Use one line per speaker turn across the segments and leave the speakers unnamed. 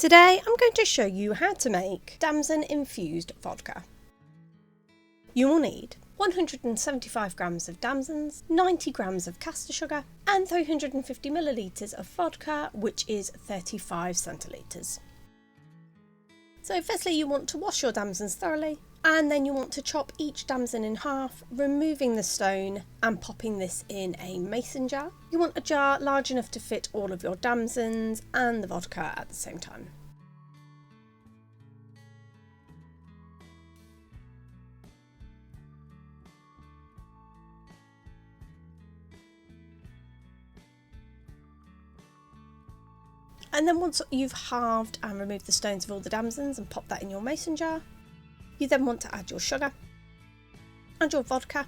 Today I'm going to show you how to make Damson Infused Vodka. You will need 175 grams of Damsons, 90 grams of caster sugar and 350 millilitres of vodka, which is 35 centilitres. So firstly you want to wash your Damsons thoroughly, and then you want to chop each Damson in half, removing the stone and popping this in a mason jar. You want a jar large enough to fit all of your Damsons and the vodka at the same time. And then once you've halved and removed the stones of all the Damsons and popped that in your mason jar, you then want to add your sugar and your vodka.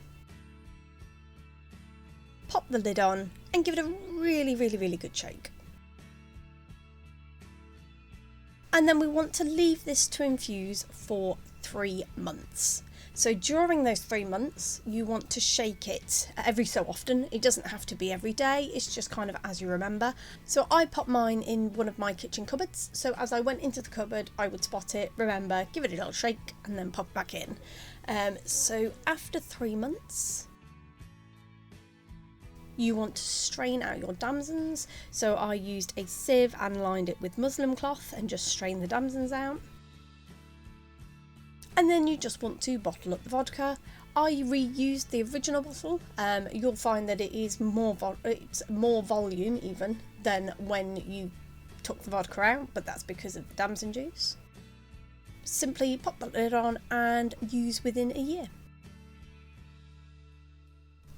Pop the lid on and give it a really good shake. And then we want to leave this to infuse for 3 months. So during those 3 months, you want to shake it every so often. It doesn't have to be every day, it's just kind of as you remember. So I pop mine in one of my kitchen cupboards. So as I went into the cupboard, I would spot it, remember, give it a little shake and then pop back in. So after 3 months, you want to strain out your Damsons. So I used a sieve and lined it with muslin cloth and just strained the Damsons out. And then you just want to bottle up the vodka. I reused the original bottle. You'll find that it is it's more volume even than when you took the vodka out, but that's because of the Damson juice. Simply pop the lid on and use within a year.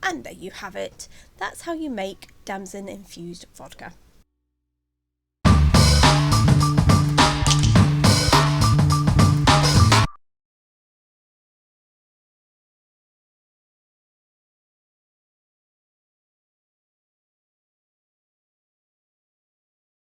And there you have it. That's how you make Damson Infused Vodka.